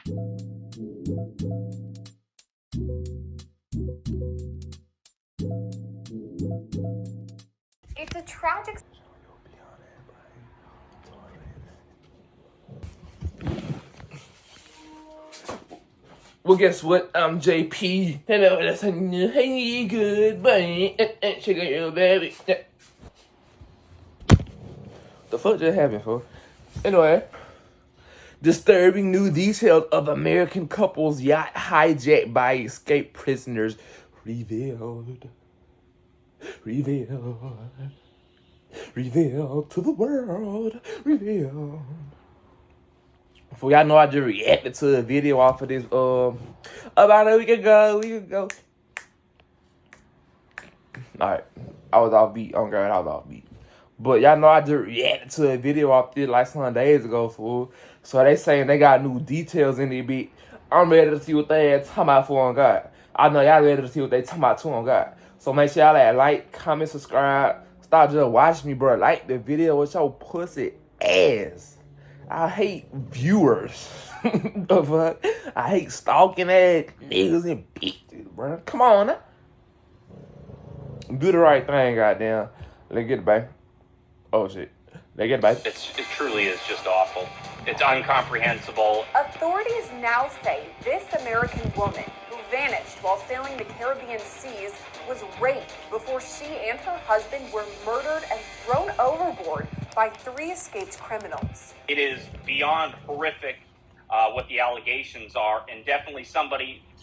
It's a tragic... Well, guess what? I'm JP. Hello, that's hey, good buddy. Check out your baby. The fuck just happened, for? Anyway, disturbing new details of American couple's yacht hijacked by escaped prisoners revealed. Revealed to the world. Revealed. For y'all know, I just reacted to a video off of this about a week ago. Alright, I was off beat. Oh god, I was off beat. But y'all know I just reacted to a video off this like some days ago, fool. So they saying they got new details in the beat. I'm ready to see what they had talking about for on God. I know y'all ready to see what they talking about too on God. So make sure y'all like, comment, subscribe. Stop just watching me, bro. Like the video with your pussy ass. I hate viewers. The fuck? I hate stalking ass niggas and bitches, bro. Come on now. Do the right thing, goddamn. Let's get it, babe. Oh, shit. Let's get it, babe. It truly is just awful. It's incomprehensible. Authorities now say this American woman who vanished while sailing the Caribbean seas was raped before she and her husband were murdered and thrown overboard by 3 escaped criminals. It is beyond horrific what the allegations are, and definitely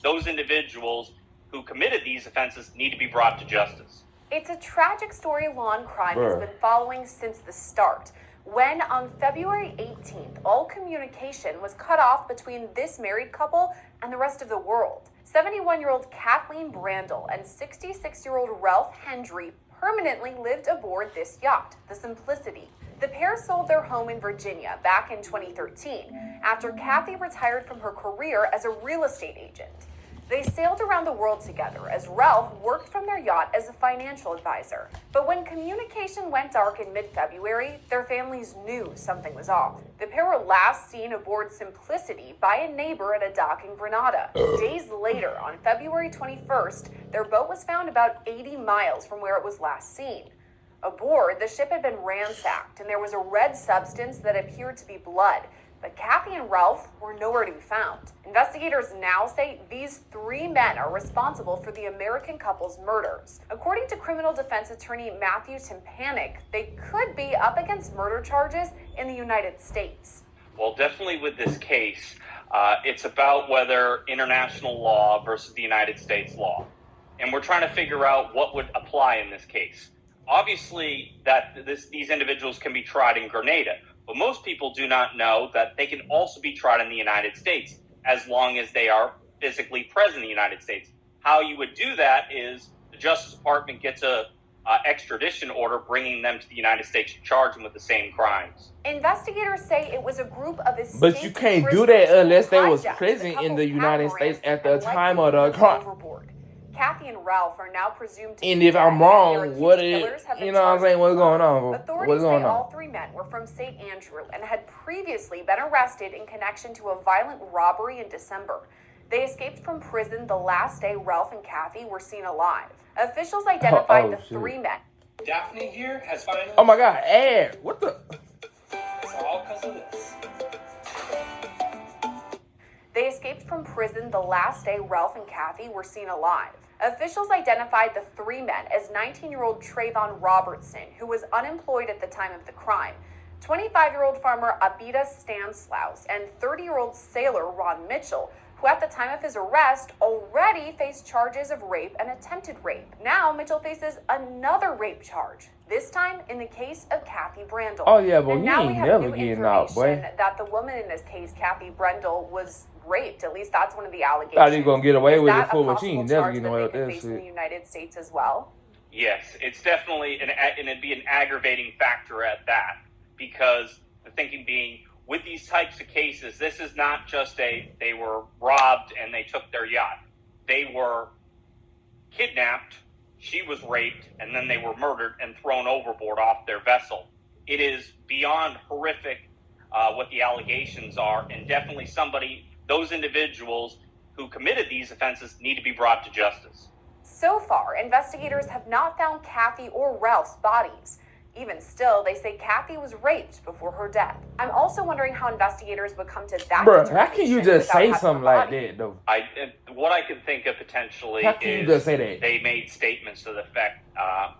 those individuals who committed these offenses need to be brought to justice. It's a tragic story law and crime has been following since the start, when on February 18th, all communication was cut off between this married couple and the rest of the world. 71-year-old Kathleen Brandel and 66-year-old Ralph Hendry permanently lived aboard this yacht, the Simplicity. The pair sold their home in Virginia back in 2013 after Kathy retired from her career as a real estate agent. They sailed around the world together as Ralph worked from their yacht as a financial advisor. But when communication went dark in mid-February, their families knew something was off. The pair were last seen aboard Simplicity by a neighbor at a dock in Grenada. Days later, on February 21st, their boat was found about 80 miles from where it was last seen. Aboard, the ship had been ransacked, and there was a red substance that appeared to be blood. But Kathy and Ralph were nowhere to be found. Investigators now say these 3 men are responsible for the American couple's murders. According to criminal defense attorney Matthew Timpanik, they could be up against murder charges in the United States. Well, definitely with this case, it's about whether international law versus the United States law. And we're trying to figure out what would apply in this case. Obviously, these individuals can be tried in Grenada, but most people do not know that they can also be tried in the United States as long as they are physically present in the United States. How you would do that is the Justice Department gets a extradition order bringing them to the United States to charge them with the same crimes. Investigators say it was a group of escaped But you can't do that unless they was present in the United States at the time of the crime. Kathy and Ralph are now presumed to be And if I'm wrong, what is, you know what I'm saying, what's going on? Authorities say all 3 men were from St. Andrew and had previously been arrested in connection to a violent robbery in December. They escaped from prison the last day Ralph and Kathy were seen alive. Officials identified the 3 men. Daphne here has finally... Oh my god, ad! What the? It's all because of this. They escaped from prison the last day Ralph and Kathy were seen alive. Officials identified the 3 men as 19-year-old Trayvon Robertson, who was unemployed at the time of the crime, 25-year-old farmer Abida Stanislaus, and 30-year-old sailor Ron Mitchell, who at the time of his arrest already faced charges of rape and attempted rape. Now Mitchell faces another rape charge, this time in the case of Kathy Brandel. Oh yeah, but and he now ain't never getting out, boy. That the woman in this case, Kathy Brandel, was raped. At least that's one of the allegations. Thought he was gonna get away with it for but she ain't never getting away with that in the shit. United States as well? Yes, it's definitely, and it'd be an aggravating factor at that, because the thinking being, with these types of cases, this is not just they were robbed and they took their yacht. They were kidnapped, she was raped, and then they were murdered and thrown overboard off their vessel. It is beyond horrific what the allegations are, and definitely those individuals who committed these offenses need to be brought to justice. So far, investigators have not found Kathy or Ralph's bodies. Even still, they say Kathy was raped before her death. I'm also wondering how investigators would come to that Bro, how can you determination just without say having something a like body. that, though? What I can think of potentially How can you is just say that? they made statements to the effect,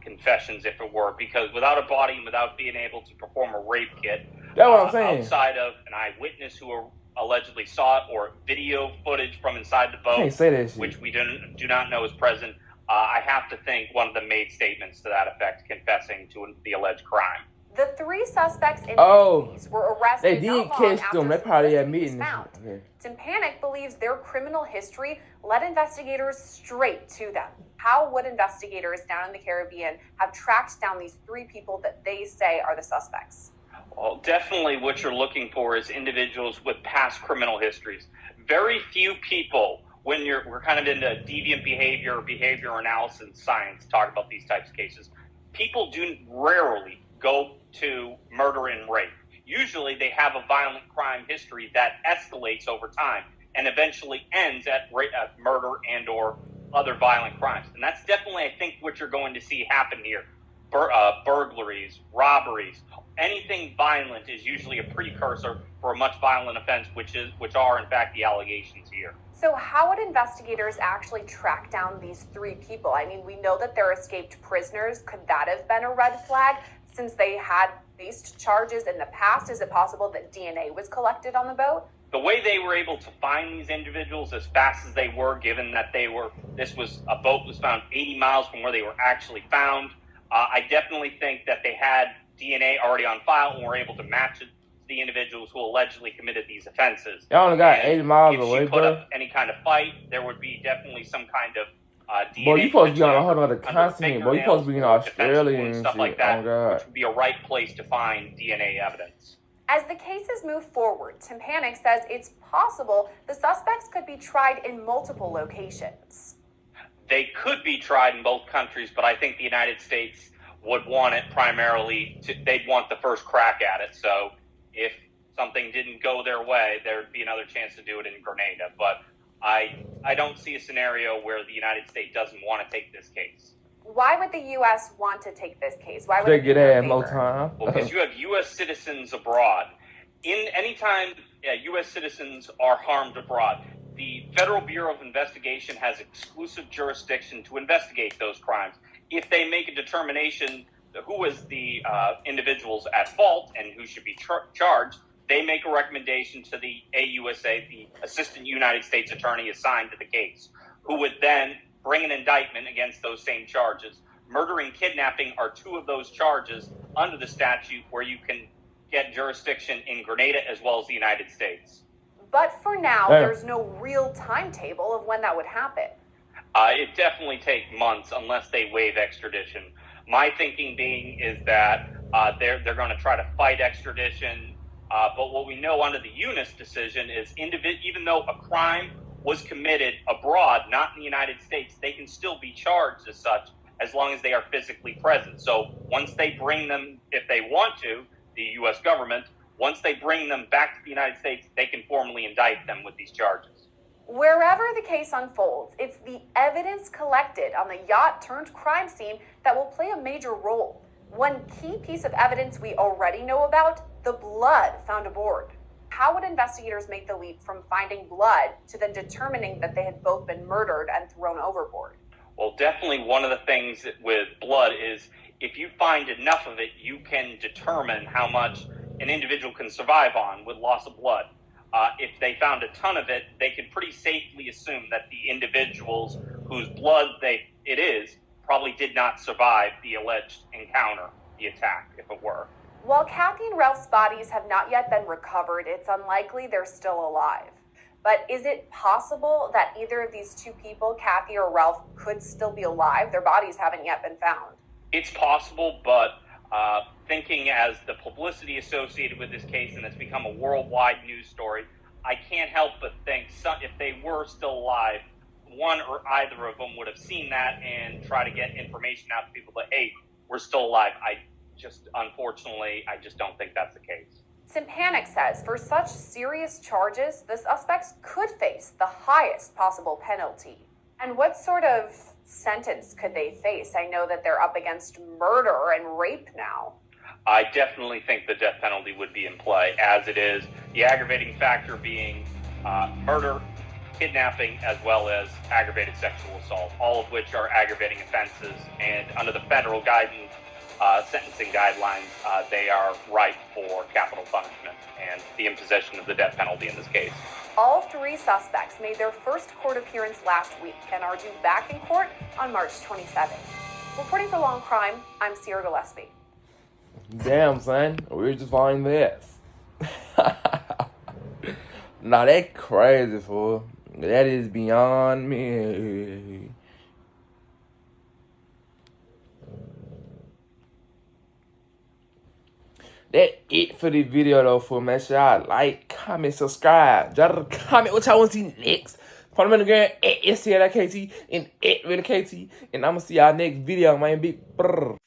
confessions if it were, because without a body and without being able to perform a rape kit, That's what I'm saying. outside of an eyewitness who allegedly saw it or video footage from inside the boat, Can't say that shit. which we do not know is present, I have to think one of them made statements to that effect, confessing to the alleged crime. The 3 suspects in Oh, this case were arrested they did not long catch after them. They probably Felicity admitting was this. found. Okay. Tympanic believes their criminal history led investigators straight to them. How would investigators down in the Caribbean have tracked down these 3 people that they say are the suspects? Well, definitely what you're looking for is individuals with past criminal histories. Very few people, when we're kind of into deviant behavior or behavior analysis science, talk about these types of cases. People do rarely go to murder and rape. Usually they have a violent crime history that escalates over time and eventually ends at murder and or other violent crimes. And that's definitely, I think, what you're going to see happen here. Burglaries, robberies, anything violent is usually a precursor for a much violent offense, which are in fact the allegations here. So how would investigators actually track down these 3 people? I mean, we know that they're escaped prisoners. Could that have been a red flag since they had faced charges in the past? Is it possible that DNA was collected on the boat? The way they were able to find these individuals as fast as they were, given that a boat was found 80 miles from where they were actually found, I definitely think that they had DNA already on file and were able to match it to the individuals who allegedly committed these offenses. Y'all only got And 80 miles if away, she put bro. up any kind of fight, there would be definitely some kind of DNA. Boy, you supposed to be on a whole under other continent. Boy, you supposed to be in fingernails or defense Australia wounds, and stuff shit. like that, Oh, God. which would be a right place to find DNA evidence. As the cases move forward, Tympanic says it's possible the suspects could be tried in multiple locations. They could be tried in both countries, but I think the United States would want it primarily, they'd want the first crack at it. So if something didn't go their way, there'd be another chance to do it in Grenada. But I don't see a scenario where the United States doesn't want to take this case. Why would the U.S. want to take this case? Why would They it be get in their ass more favor? time. Well, because you have U.S. citizens abroad. Anytime U.S. citizens are harmed abroad, the Federal Bureau of Investigation has exclusive jurisdiction to investigate those crimes. If they make a determination who is the individuals at fault and who should be charged, they make a recommendation to the AUSA, the Assistant United States Attorney assigned to the case, who would then bring an indictment against those same charges. Murder and kidnapping are 2 of those charges under the statute where you can get jurisdiction in Grenada as well as the United States. But for now, Yeah. there's no real timetable of when that would happen. It definitely takes months unless they waive extradition. My thinking being is that they're going to try to fight extradition. But what we know under the Eunice decision is even though a crime was committed abroad, not in the United States, they can still be charged as such as long as they are physically present. So once they bring them, if they want to, the U.S. government, once they bring them back to the United States, they can formally indict them with these charges. Wherever the case unfolds, it's the evidence collected on the yacht turned crime scene that will play a major role. One key piece of evidence we already know about, the blood found aboard. How would investigators make the leap from finding blood to then determining that they had both been murdered and thrown overboard? Well, definitely one of the things with blood is if you find enough of it, you can determine how much an individual can survive on with loss of blood. If they found a ton of it, they could pretty safely assume that the individuals whose blood it is probably did not survive the alleged encounter, the attack, if it were. While Kathy and Ralph's bodies have not yet been recovered, it's unlikely they're still alive. But is it possible that either of these 2 people, Kathy or Ralph, could still be alive? Their bodies haven't yet been found. It's possible, but thinking as the publicity associated with this case, and it's become a worldwide news story, I can't help but think if they were still alive, one or either of them would have seen that and try to get information out to people that, hey, we're still alive. Unfortunately, I just don't think that's the case. Simpanic says for such serious charges, the suspects could face the highest possible penalty. And what sort of sentence could they face? I know that they're up against murder and rape now. I definitely think the death penalty would be in play, as it is the aggravating factor being murder, kidnapping, as well as aggravated sexual assault, all of which are aggravating offenses. And under the federal guidance, sentencing guidelines, they are ripe for capital punishment and the imposition of the death penalty in this case. All three suspects made their first court appearance last week and are due back in court on March 27th. Reporting for Law and Crime, I'm Sierra Gillespie. Damn, son, we're just finding this. Nah, that's crazy, fool. That is beyond me. That's it for this video, though, fool. Make sure y'all like, comment, subscribe. Drop a comment what y'all want to see next. Follow me on the gram at SCLKT and at Reelykt. And I'm going to see y'all next video, man. Big brr.